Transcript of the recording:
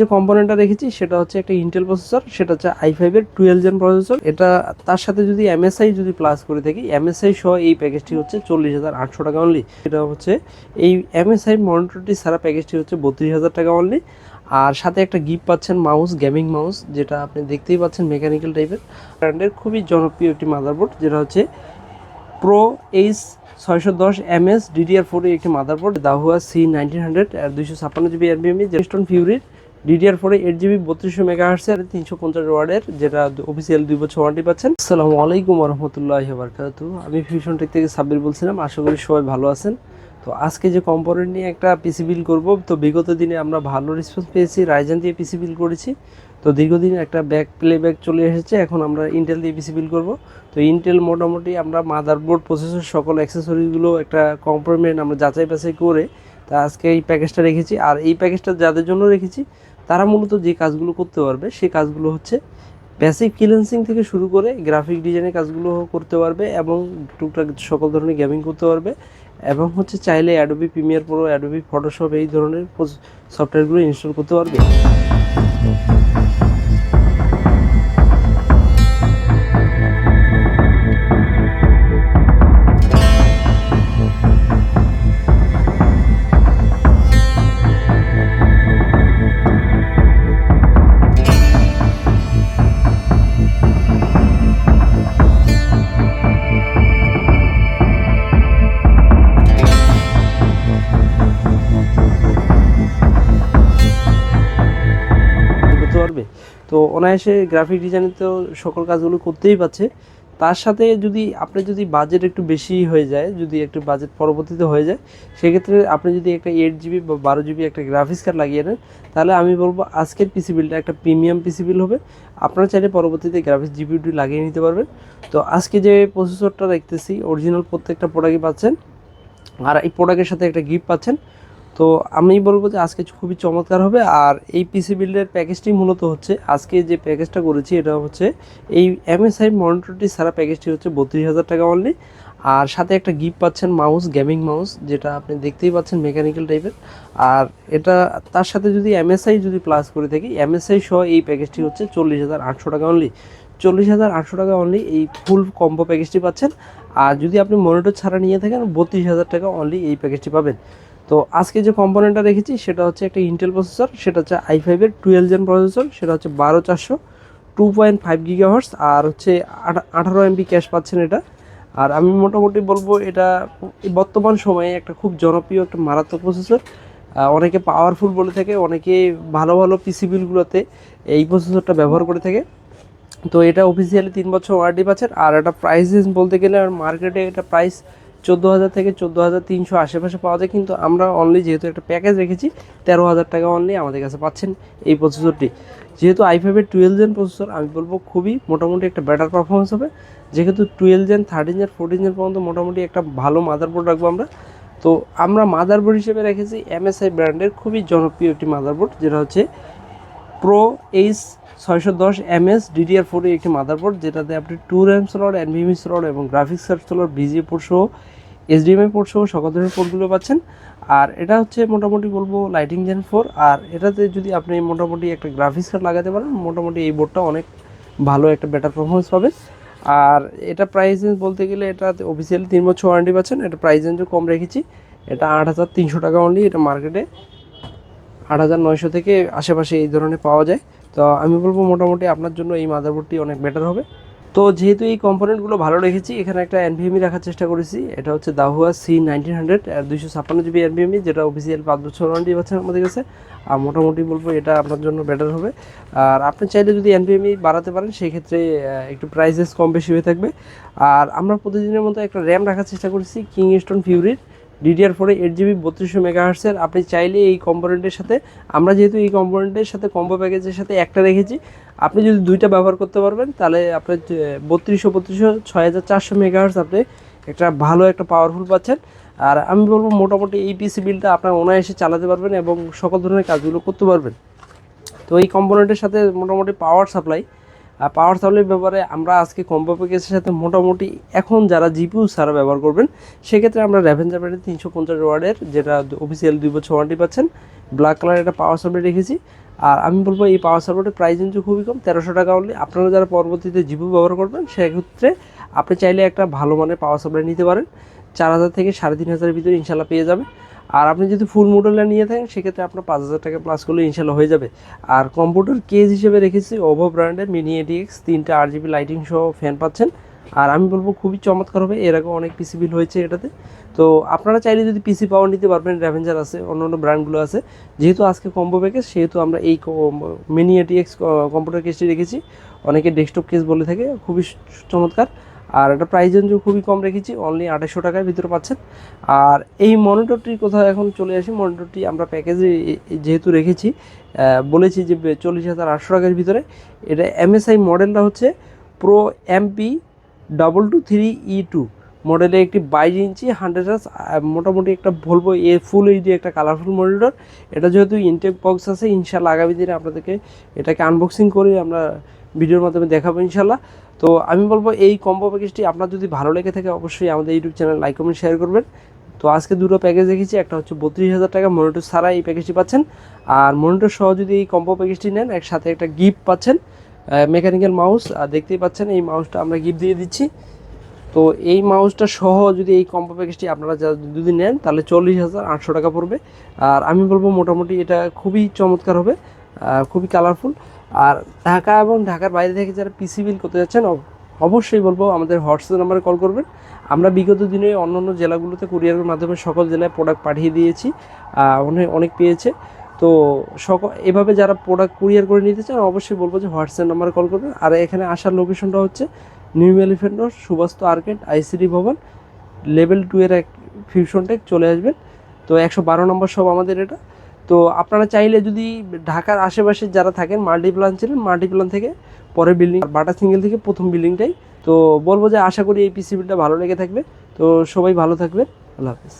যে কম্পোনেন্টটা রেখেছি সেটা হচ্ছে একটা ইন্টেল প্রসেসর, সেটা হচ্ছে i5 এর 12 জেন প্রসেসর। এটা তার সাথে যদি MSI যদি প্লাস করে থাকি, MSI সহ এই প্যাকেজটি হচ্ছে 40,800 টাকা অনলি। এটা হচ্ছে এই MSI মনিটরটি সারা প্যাকেজটি হচ্ছে 32,000 টাকা অনলি। আর সাথে একটা গিফট পাচ্ছেন মাউস, গেমিং মাউস, যেটা আপনি দেখতেই পাচ্ছেন মেকানিক্যাল টাইপের। ব্র্যান্ডের খুবই জনপ্রিয় একটি মাদারবোর্ড, যেটা হচ্ছে প্রো H610 MS DDR4 এর একটি মাদারবোর্ড। দাহুয়া C1900 আর 256 GB NVMe জেস্টন ফিউরির DDR4 8GB 3200 MHz এর 350 ওয়াটের, যেটা অফিসিয়াল 2 বছর ওয়ারেন্টি পাচ্ছেন। আসসালামু আলাইকুম ওয়া রাহমাতুল্লাহি ওয়া বারাকাতুহু। আমি ফিউশন টেক থেকে সাব্বির বলছিলাম। আশা করি সবাই ভালো আছেন। তো আজকে যে কম্পোনেন্ট নিয়ে একটা পিসি বিল্ড করব, তো বিগত দিনে আমরা ভালো রেসপন্স পেয়েছি, রাইজেন দিয়ে পিসি বিল্ড করেছি। তো দীর্ঘদিন একটা প্লেব্যাক চলে এসেছে, এখন আমরা ইন্টেল দিয়ে পিসি বিল্ড করব। তো ইন্টেল মোটামুটি আমরা মাদারবোর্ড, প্রসেসর, সকল অ্যাক্সেসরিজগুলো একটা কম্পোনেন্ট আমরা যাচাই বাছাই করে তা আজকে এই প্যাকেজটা রেখেছি। আর এই প্যাকেজটা যাদের জন্য রেখেছি তারা মূলত যে কাজগুলো করতে পারবে সেই কাজগুলো হচ্ছে বেসিক ফ্রিল্যান্সিং থেকে শুরু করে গ্রাফিক ডিজাইনের কাজগুলো করতে পারবে এবং টুকটাক সকল ধরনের গেমিং করতে পারবে, এবং হচ্ছে চাইলে Adobe Premiere Pro, Adobe Photoshop এই ধরনের সফটওয়্যারগুলো ইনস্টল করতে পারবে। পারবে তো অনায়াসে গ্রাফিক ডিজাইনে তো সকল কাজগুলো করতেই পারছে। তার সাথে যদি বাজেট একটু বেশি হয়ে যায়, যদি একটু বাজেট পরবর্তীতে হয়ে যায়, সেক্ষেত্রে আপনি যদি একটা 8GB বা 12GB একটা গ্রাফিক্স কার্ড লাগিয়ে নেন, তাহলে আমি বলবো আজকের পিসি বিলটা একটা প্রিমিয়াম পিসি বিল হবে। আপনারা চাইলে পরবর্তীতে গ্রাফিক্স জিপিইউটি লাগিয়ে নিতে পারবেন। তো আজকে যে প্রসেসরটা দেখতেছি অরিজিনাল প্রত্যেকটা প্রোডাক্টই পাচ্ছেন, আর এই প্রোডাক্টের সাথে একটা গিফট পাচ্ছেন। তো আমি বলবো যে আজকে খুবই চমৎকার হবে। আর এই পিসি বিল্ডের প্যাকেজটি মূলত হচ্ছে, আজকে যে প্যাকেজটা করেছি এটা হচ্ছে এই MSI মনিটরটি সারা প্যাকেজটি হচ্ছে 32,000 টাকা অনলি। আর সাথে একটা গিফট পাচ্ছেন মাউস, গেমিং মাউস, যেটা আপনি দেখতেই পাচ্ছেন মেকানিক্যাল টাইপের। আর এটা তার সাথে যদি MSI যদি প্লাস করে থাকি, MSI সহ এই প্যাকেজটি হচ্ছে 40,800 টাকা অনলি। 40,800 টাকা অনলি এই ফুল কম্বো প্যাকেজটি পাচ্ছেন। আর যদি আপনি মনিটর ছাড়া নিয়ে থাকেন 32,000 টাকা অনলি এই প্যাকেজটি পাবেন। তো আজকে যে কম্পোনেন্টটা রেখেছি সেটা হচ্ছে একটা ইন্টেল প্রসেসর, সেটা হচ্ছে i5 এর 12 জেন প্রসেসর, সেটা হচ্ছে 12400 2.5 GHz, আর হচ্ছে 18 MB ক্যাশ পাচ্ছেন এটা। আর আমি মোটামুটি বলবো এটা বর্তমান সময়ে একটা খুব জনপ্রিয় একটা মারাত্মক প্রসেসর। অনেকে পাওয়ারফুল বলে থাকে, অনেকে ভালো ভালো পিসি বিলগুলোতে এই প্রসেসরটা ব্যবহার করে থাকে। তো এটা অফিসিয়ালি 3 বছর ওয়ারেন্টি পাচ্ছেন। আর এটা প্রাইস বলতে গেলে আর মার্কেটে এটা প্রাইস 14,000 থেকে 14,300 আশেপাশে পাওয়া যায়, কিন্তু আমরা অনলি যেহেতু একটা প্যাকেজ রেখেছি 13,000 টাকা অনলি আমাদের কাছে পাচ্ছেন এই প্রসেসরটি। যেহেতু i5 এর 12 জেন প্রসেসর, আমি বলবো খুবই মোটামুটি একটা বেটার পারফরমেন্স হবে। যেহেতু 12 জেন, 13 জেন, 14 জেন পর্যন্ত মোটামুটি একটা ভালো মাদারবোর্ড রাখবো আমরা। তো আমরা মাদারবোর্ড হিসেবে রেখেছি MSI ব্র্যান্ডের খুবই জনপ্রিয় একটি মাদারবোর্ড, যেটা হচ্ছে প্রো H610 MS DDR4 এর একটি মাদারবোর্ড, যেটাতে আপনি 2 RAM স্লট, NVMe স্লট এবং graphics card slot, VGA port সহ, HDMI পোর্ট সহ সকল ধরনের পোর্টগুলো পাচ্ছেন। আর এটা হচ্ছে মোটামুটি বলবো লাইটিং জেন 4। আর এটাতে যদি আপনি মোটামুটি একটা গ্রাফিক্স কার্ড লাগাতে পারেন, মোটামুটি এই বোর্ডটা অনেক ভালো একটা বেটার পারফরমেন্স পাবে। আর এটা প্রাইস রেঞ্জ বলতে গেলে এটা অফিসিয়ালি 3 বছর ওয়ারেন্টি পাচ্ছেন। এটা প্রাইস রেঞ্জও কম রেখেছি, এটা 8,300 টাকা অনলি। এটা মার্কেটে 8,900 থেকে আশেপাশে এই ধরনের পাওয়া যায়। তো আমি বলবো মোটামুটি আপনার জন্য এই মাদারবোর্ডটি অনেক বেটার হবে। তো যেহেতু এই কম্পোনেন্টগুলো ভালো রেখেছি, এখানে একটা NVMe রাখার চেষ্টা করেছি। এটা হচ্ছে দাহুয়া C1900 আর 256 GB NVMe, যেটা অফিসিয়াল 5 বছর ওয়ারেন্টি পাচ্ছেন আমাদের কাছে। আর মোটামুটি বলবো এটা আপনার জন্য বেটার হবে। আর আপনি চাইলে যদি NVMe বাড়াতে পারেন সেই ক্ষেত্রে একটু প্রাইসেস কম বেশি হয়ে থাকবে। আর আমরা প্রতিদিনের মতো একটা র্যাম রাখার চেষ্টা করেছি কিংস্টোন ফিউরির DDR4 8GB 3200 MHz এর। আপনি চাইলে এই কম্পোনেন্টের সাথে, আমরা যেহেতু এই কম্পোনেন্টের সাথে কম্বো প্যাকেজের সাথে একটা রেখেছি, আপনি যদি দুইটা ব্যবহার করতে পারবেন তাহলে আপনার 3200 6400 MHz আপনি একটা ভালো একটা পাওয়ারফুল পাচ্ছেন। আর আমি বলবো মোটামুটি এই পিসি বিলটা আপনার অনায়াসে চালাতে পারবেন এবং সকল ধরনের কাজগুলো করতে পারবেন। তো এই কম্পোনেন্টের সাথে মোটামুটি পাওয়ার সাপ্লাই ব্যাপারে আমরা আজকে কম্বো প্যাকেজের সাথে মোটামুটি এখন যারা জিপিইউ ছাড়া ব্যবহার করবেন সেক্ষেত্রে আমরা র্যাভেঞ্জার ব্র্যান্ডের 350 ওয়াটের, যেটা অফিসিয়াল 2 বছর ওয়ারেন্টি পাচ্ছেন, ব্ল্যাক কালার একটা পাওয়ার সাপ্লাই রেখেছি। আর আমি বলবো এই পাওয়ার সাপোর্টের প্রাইস কিন্তু খুবই কম, 1300 টাকা অনলি। আপনারা যারা পরবর্তীতে জিপু ব্যবহার করবেন সেক্ষেত্রে আপনি চাইলে একটা ভালো মানের পাওয়ার সাপ্লাই নিতে পারেন, 4000 থেকে 3500 ভিতরে ইনশাল্লাহ পেয়ে যাবে। আর আপনি যদি ফুল মডেলটা নিয়ে থাকেন সেক্ষেত্রে আপনার 5000 টাকা প্লাস করলে ইনশাল্লাহ হয়ে যাবে। আর কম্পিউটার কেস হিসেবে রেখেছি ওভো ব্র্যান্ডের মিনি এটিএক্স, 3টা RGB লাইটিং সহ ফ্যান পাচ্ছেন। আর আমি বলবো খুবই চমৎকার হবে, এর আগে অনেক পিসি বিল হয়েছে এটাতে। তো আপনারা চাইলে যদি পিসি পাওয়ার নিতে পারবেন, র্যাভেঞ্জার আছে, অন্য অন্য ব্র্যান্ডগুলো আছে। যেহেতু আজকে কম্বো প্যাকেজ সেহেতু আমরা এই মিনি এটিএক্স কম্পিউটার কেসটি রেখেছি, অনেকে ডেস্কটপ কেস বলে থাকে, খুবই চমৎকার। আর এটা প্রাইস রেঞ্জও খুবই কম রেখেছি, অনলি 2800 টাকার ভিতরে পাচ্ছেন। আর এই মনিটরটির কোথাও এখন চলে আসি, মনিটরটি আমরা প্যাকেজে যেহেতু রেখেছি, বলেছি যে 40,800 টাকার ভিতরে। এটা MSI মডেলটা হচ্ছে প্রো MP223E2 মডেলে একটি 22 ইঞ্চি 100 হার্জ, মোটামুটি একটা বলবো ফুল এইচডি একটা কালারফুল মনিটর। এটা যেহেতু ইনটেক বক্স আছে, ইনশাল্লাহ আগামী দিনে আপনাদেরকে এটাকে আনবক্সিং করে আমরা ভিডিওর মাধ্যমে দেখাবো ইনশাল্লাহ। তো আমি বলবো এই কম্বো প্যাকেজটি আপনার যদি ভালো লেগে থাকে অবশ্যই আমাদের YouTube channel like comment share করবেন। তো আজকে দুটো প্যাকেজ দেখেছি, একটা হচ্ছে 32,000 টাকা মনিটর ছাড়া এই প্যাকেজটি পাচ্ছেন, আর মনিটর সহ যদি এই কম্বো প্যাকেজটি নেন একসাথে একটা গিফট পাচ্ছেন, মেকানিক্যাল মাউস। আর দেখতেই পাচ্ছেন এই মাউসটা আমরা গিফট দিয়ে দিচ্ছি। তো এই মাউসটা সহ যদি এই কম্বো প্যাকেজটি আপনারা যদি নেন তাহলে 40,800 টাকা পড়বে। আর আমি বলবো মোটামুটি এটা খুবই চমৎকার হবে, খুবই কালারফুল। আর ঢাকা এবং ঢাকার বাইরে থেকে যারা পিসি বিল করতে যাচ্ছেন অবশ্যই বলবো আমাদের হোয়াটসঅ্যাপ নাম্বারে কল করবেন। আমরা বিগত দিনে অন্য অন্য জেলাগুলোতে কুরিয়ারের মাধ্যমে সকল জেলায় প্রোডাক্ট পাঠিয়ে দিয়েছি, অনেক পেয়েছে। তো এভাবে যারা প্রোডাক্ট কুরিয়ার করে নিতে চান অবশ্যই বলবো যে হোয়াটসঅ্যাপ নাম্বারে কল করবেন। আর এখানে আসার লোকেশনটা হচ্ছে new elephant road, Subastu arcade, ICD ভবন, লেভেল 2 এর ফিউশন টেক চলে আসবেন। তো 112 নম্বর সব আমাদের এটা। তো আপনারা চাইলে যদি ঢাকার আশেপাশে যারা থাকেন মাল্টিপ্লান ছিলেন, মাল্টিপ্লান থেকে পরের বিল্ডিং বাটা সিঙ্গেল থেকে প্রথম বিল্ডিংটাই। তো বলবো যে আশা করি এই পিসি বিলটা ভালো লেগে থাকবে। তো সবাই ভালো থাকবেন, আল্লাহ হাফিজ।